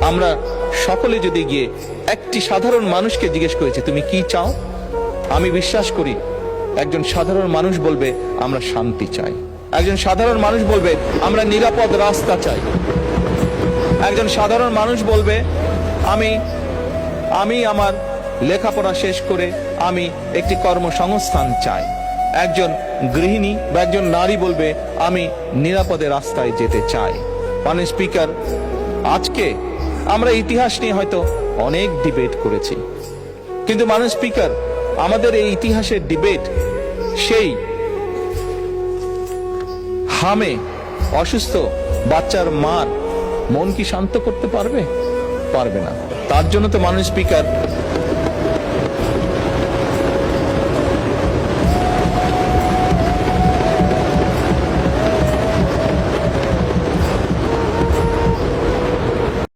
আমরা সকলে যদি গিয়ে একটি সাধারণ মানুষকে জিজ্ঞেস করেছি তুমি কি চাও, আমি বিশ্বাস করি একজন সাধারণ মানুষ বলবে আমরা শান্তি চাই। একজন সাধারণ মানুষ বলবে আমরা নিরাপদ রাস্তা চাই। একজন সাধারণ মানুষ বলবে আমি আমার লেখাপড়া শেষ করে আমি একটি কর্মসংস্থান চাই। একজন গৃহিণী বা একজন নারী বলবে আমি নিরাপদে রাস্তায় যেতে চাই। মাননীয় স্পিকার, আজকে আমরা ইতিহাস নিয়ে হয়তো অনেক ডিবেট করেছি, কিন্তু মাননীয় স্পিকার, আমাদের এই ইতিহাসের ডিবেট সেই হামে অসুস্থ বাচ্চার মার মন কি শান্ত করতে পারবে? পারবে না। তার জন্য তো মাননীয় স্পিকার